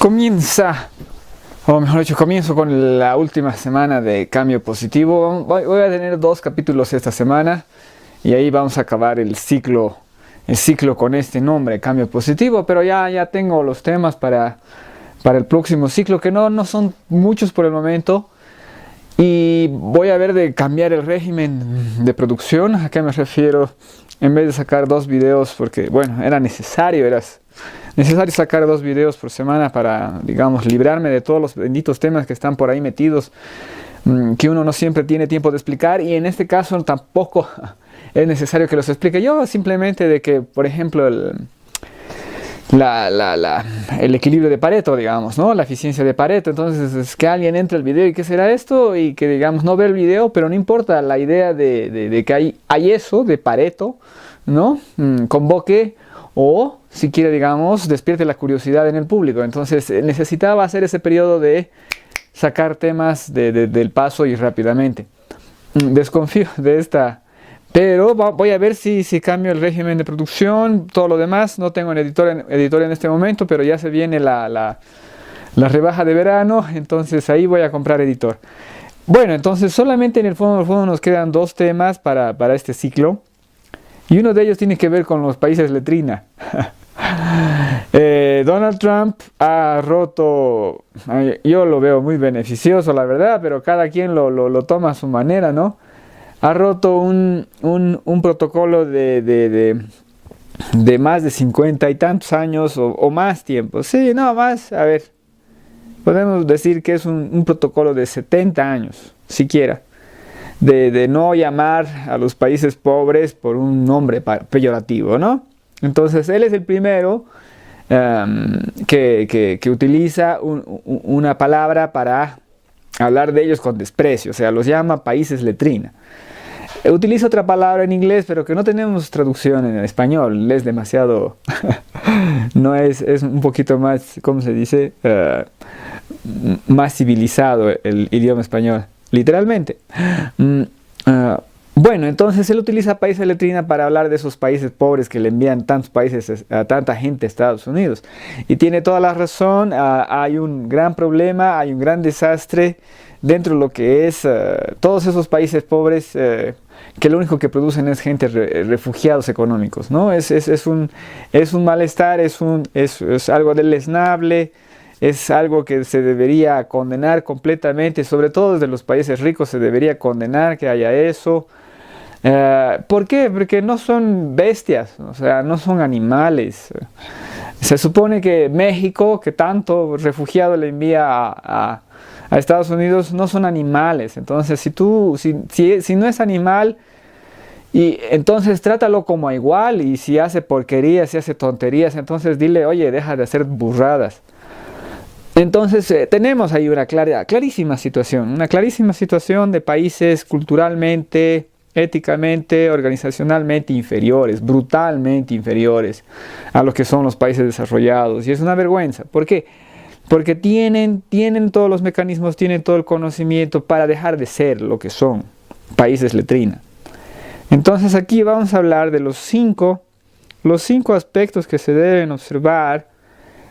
Comienzo con la última semana de Cambio Positivo. Voy a tener 2 capítulos esta semana y ahí vamos a acabar el ciclo con este nombre, Cambio Positivo, pero ya tengo los temas para el próximo ciclo, que no son muchos por el momento. Y voy a ver de cambiar el régimen de producción. ¿A qué me refiero? En vez de sacar 2 videos, porque bueno, era necesario sacar 2 videos por semana para, digamos, librarme de todos los benditos temas que están por ahí metidos, que uno no siempre tiene tiempo de explicar, y en este caso tampoco es necesario que los explique yo, simplemente de que, por ejemplo, el equilibrio de Pareto, digamos, ¿no? La eficiencia de Pareto. Entonces es que alguien entre al video y ¿qué será esto? Y que, digamos, no ve el video, pero no importa, la idea de que hay eso de Pareto, ¿no? Convoque o si quiere, digamos, despierte la curiosidad en el público. Entonces necesitaba hacer ese periodo de sacar temas del paso y rápidamente. Desconfío de esta, pero voy a ver si cambio el régimen de producción, todo lo demás. No tengo un editor en este momento, pero ya se viene la rebaja de verano, entonces ahí voy a comprar editor. Bueno, entonces solamente en el fondo nos quedan 2 temas para este ciclo, y uno de ellos tiene que ver con los países letrina. Donald Trump ha roto, yo lo veo muy beneficioso, la verdad, pero cada quien lo toma a su manera, ¿no? Ha roto un protocolo de más de 50 y tantos años o más tiempo. Sí, no, más, a ver, podemos decir que es un protocolo de 70 años, siquiera, de no llamar a los países pobres por un nombre peyorativo, ¿no? Entonces, él es el primero que utiliza una palabra para hablar de ellos con desprecio, o sea, los llama países letrina. Utiliza otra palabra en inglés, pero que no tenemos traducción en español, es demasiado, es un poquito más, ¿cómo se dice? Más civilizado el idioma español, literalmente. Bueno, entonces él utiliza países letrina para hablar de esos países pobres que le envían tantos países a tanta gente a Estados Unidos. Y tiene toda la razón, hay un gran problema, hay un gran desastre dentro de lo que es todos esos países pobres que lo único que producen es gente, refugiados económicos, ¿no? Es un malestar, es algo deleznable. Es algo que se debería condenar completamente, sobre todo desde los países ricos se debería condenar que haya eso. ¿Por qué? Porque no son bestias, o sea, no son animales. Se supone que México, que tanto refugiado le envía a Estados Unidos, no son animales. Entonces, si no es animal, y entonces trátalo como igual, y si hace porquerías, si hace tonterías, entonces dile, oye, deja de hacer burradas. Entonces tenemos ahí una clarísima situación de países culturalmente, éticamente, organizacionalmente inferiores, brutalmente inferiores a lo que son los países desarrollados. Y es una vergüenza. ¿Por qué? Porque tienen todos los mecanismos, tienen todo el conocimiento para dejar de ser lo que son países letrina. Entonces aquí vamos a hablar de los 5 aspectos que se deben observar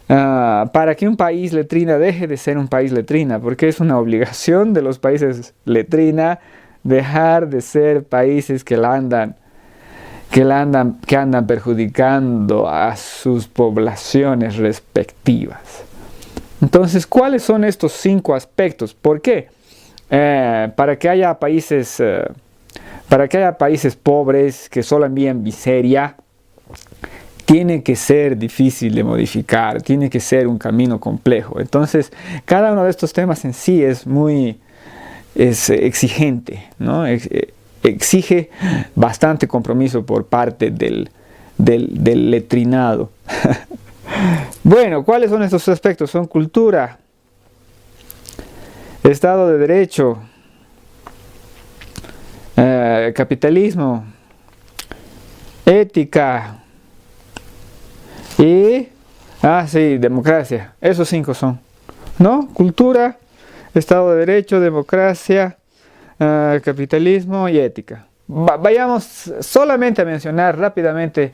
para que un país letrina deje de ser un país letrina, porque es una obligación de los países letrina dejar de ser países que andan perjudicando a sus poblaciones respectivas. Entonces, ¿cuáles son estos 5 aspectos? ¿Por qué? Para que haya países pobres que solo envían miseria, tiene que ser difícil de modificar, tiene que ser un camino complejo. Entonces, cada uno de estos temas en sí es exigente, ¿no? Exige bastante compromiso por parte del letrinado. Bueno, ¿cuáles son estos aspectos? Son cultura, Estado de Derecho, capitalismo, ética y democracia. Esos 5 son, ¿no? Cultura, Estado de Derecho, democracia, capitalismo y ética. Vayamos solamente a mencionar rápidamente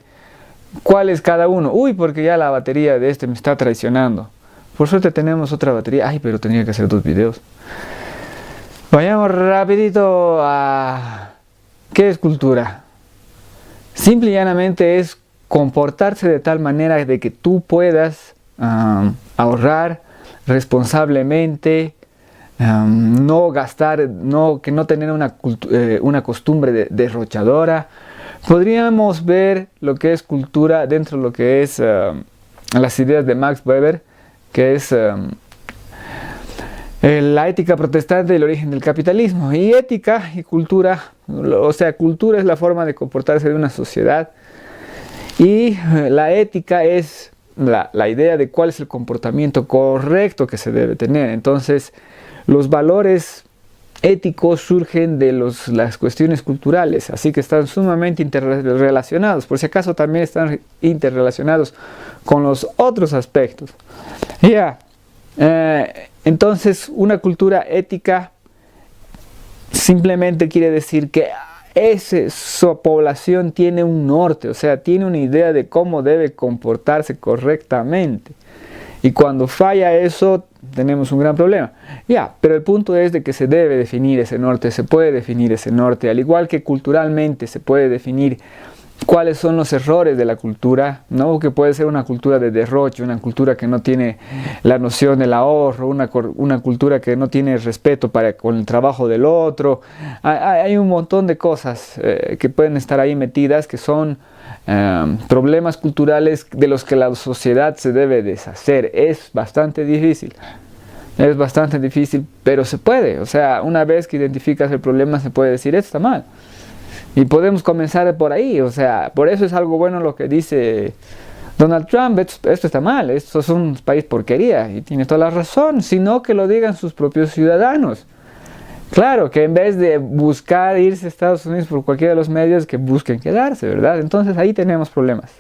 cuál es cada uno. Uy, porque ya la batería de este me está traicionando. Por suerte tenemos otra batería. Ay, pero tenía que hacer 2 videos. Vayamos rapidito a... ¿Qué es cultura? Simple y llanamente es comportarse de tal manera de que tú puedas ahorrar responsablemente, no gastar, que no tener una costumbre derrochadora. Podríamos ver lo que es cultura dentro de lo que es las ideas de Max Weber, que es la ética protestante y el origen del capitalismo. Y ética y cultura, o sea, cultura es la forma de comportarse de una sociedad, y la ética es la idea de cuál es el comportamiento correcto que se debe tener. Entonces, los valores éticos surgen de las cuestiones culturales, así que están sumamente interrelacionados. Por si acaso también están interrelacionados con los otros aspectos. Entonces, una cultura ética simplemente quiere decir que su población tiene un norte, o sea, tiene una idea de cómo debe comportarse correctamente. Y cuando falla eso, tenemos un gran problema. Pero el punto es de que se debe definir ese norte, se puede definir ese norte, al igual que culturalmente se puede definir cuáles son los errores de la cultura, ¿no? Que puede ser una cultura de derroche, una cultura que no tiene la noción del ahorro, una cultura que no tiene respeto con el trabajo del otro. Hay un montón de cosas que pueden estar ahí metidas, que son problemas culturales de los que la sociedad se debe deshacer. Es bastante difícil, pero se puede. O sea, una vez que identificas el problema, se puede decir, esto está mal. Y podemos comenzar por ahí. O sea, por eso es algo bueno lo que dice Donald Trump. Esto está mal, esto es un país porquería. Y tiene toda la razón, sino que lo digan sus propios ciudadanos. Claro, que en vez de buscar irse a Estados Unidos por cualquiera de los medios, que busquen quedarse, ¿verdad? Entonces ahí tenemos problemas.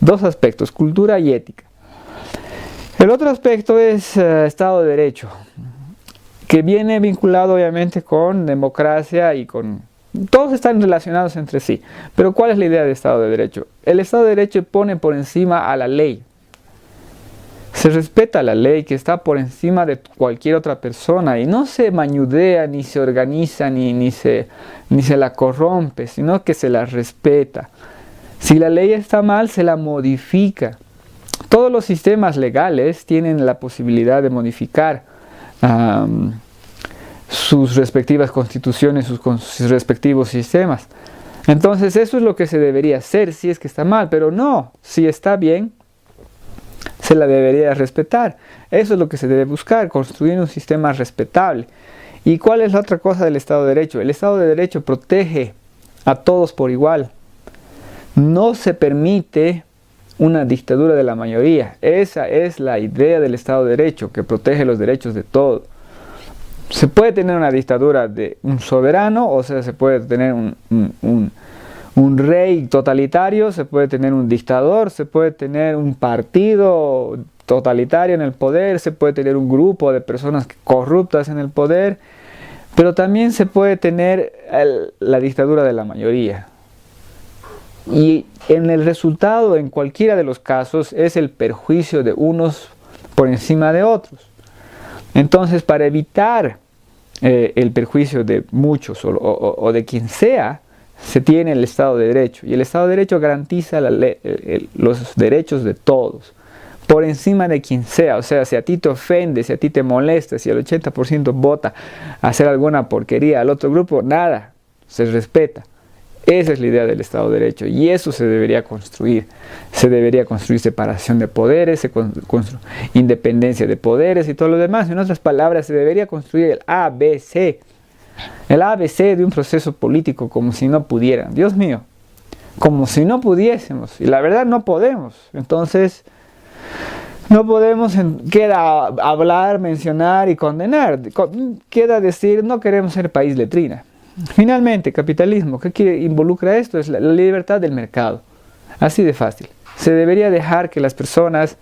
2 aspectos, cultura y ética. El otro aspecto es Estado de Derecho, que viene vinculado obviamente con democracia y con... Todos están relacionados entre sí. Pero ¿cuál es la idea de Estado de Derecho? El Estado de Derecho pone por encima a la ley. Se respeta la ley, que está por encima de cualquier otra persona, y no se mañudea, ni se organiza, ni se la corrompe, sino que se la respeta. Si la ley está mal, se la modifica. Todos los sistemas legales tienen la posibilidad de modificar sus respectivas constituciones, sus respectivos sistemas. Entonces eso es lo que se debería hacer si es que está mal, pero no, si está bien, se la debería respetar. Eso es lo que se debe buscar, construir un sistema respetable. ¿Y cuál es la otra cosa del Estado de Derecho? El Estado de Derecho protege a todos por igual. No se permite una dictadura de la mayoría. Esa es la idea del Estado de Derecho, que protege los derechos de todos. Se puede tener una dictadura de un soberano, o sea, se puede tener un rey totalitario, se puede tener un dictador, se puede tener un partido totalitario en el poder, se puede tener un grupo de personas corruptas en el poder, pero también se puede tener la dictadura de la mayoría. Y en el resultado, en cualquiera de los casos, es el perjuicio de unos por encima de otros. Entonces, para evitar el perjuicio de muchos o de quien sea, se tiene el Estado de Derecho. Y el Estado de Derecho garantiza los derechos de todos, por encima de quien sea. O sea, si a ti te ofende, si a ti te molesta, si el 80% vota a hacer alguna porquería al otro grupo, nada, se respeta. Esa es la idea del Estado de Derecho, y eso se debería construir. Se debería construir separación de poderes, independencia de poderes y todo lo demás. En otras palabras, se debería construir el ABC. El ABC de un proceso político, como si no pudieran. Dios mío, como si no pudiésemos. Y la verdad no podemos. Entonces, no podemos, queda hablar, mencionar y condenar. Queda decir, no queremos ser país letrina. Finalmente, capitalismo, ¿qué involucra esto? Es la libertad del mercado. Así de fácil. Se debería dejar que las personas,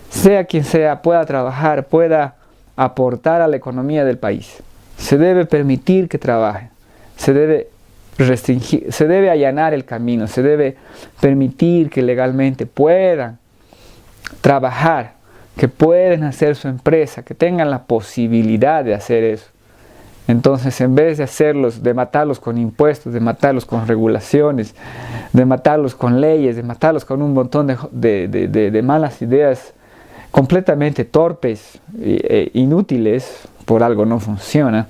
sea quien sea, pueda trabajar, pueda aportar a la economía del país. Se debe permitir que trabajen. Se debe restringir, se debe allanar el camino. Se debe permitir que legalmente puedan trabajar. que pueden hacer su empresa, que tengan la posibilidad de hacer eso. Entonces, en vez de matarlos con impuestos, de matarlos con regulaciones, de matarlos con leyes, de matarlos con un montón de malas ideas completamente torpes e inútiles, por algo no funciona,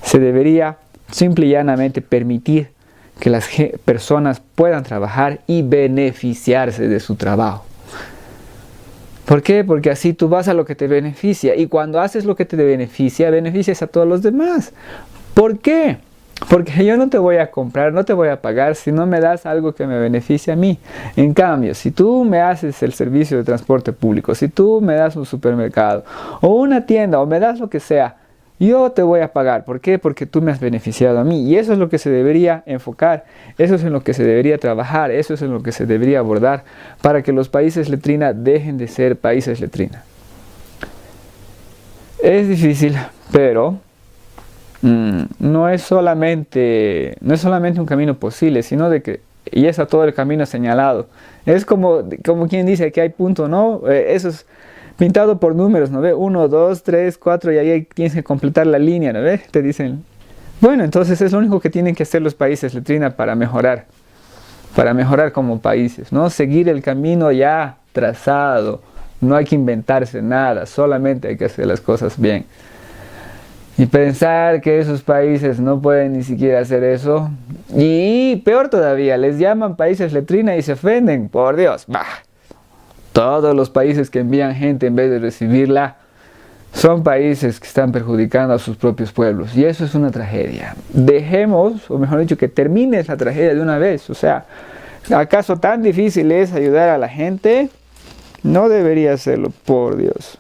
se debería simple y llanamente permitir que las personas puedan trabajar y beneficiarse de su trabajo. ¿Por qué? Porque así tú vas a lo que te beneficia, y cuando haces lo que te beneficia, beneficias a todos los demás. ¿Por qué? Porque yo no te voy a comprar, no te voy a pagar si no me das algo que me beneficie a mí. En cambio, si tú me haces el servicio de transporte público, si tú me das un supermercado o una tienda o me das lo que sea, yo te voy a pagar. ¿Por qué? Porque tú me has beneficiado a mí. Y eso es lo que se debería enfocar, eso es en lo que se debería trabajar, eso es en lo que se debería abordar para que los países letrina dejen de ser países letrina. Es difícil, pero no es solamente un camino posible, sino de que y es a todo el camino señalado. Es como quien dice que hay punto, ¿no? Eso es pintado por números, ¿no ve? 1, 2, 3, 4 y ahí tienes que completar la línea, ¿no ve? Te dicen, bueno, entonces es lo único que tienen que hacer los países letrina para mejorar como países, ¿no? Seguir el camino ya trazado, no hay que inventarse nada, solamente hay que hacer las cosas bien. Y pensar que esos países no pueden ni siquiera hacer eso, y peor todavía, les llaman países letrina y se ofenden, por Dios, bah. Todos los países que envían gente en vez de recibirla son países que están perjudicando a sus propios pueblos. Y eso es una tragedia. Dejemos, o mejor dicho, que termine esa tragedia de una vez. O sea, ¿acaso tan difícil es ayudar a la gente? No debería hacerlo, por Dios.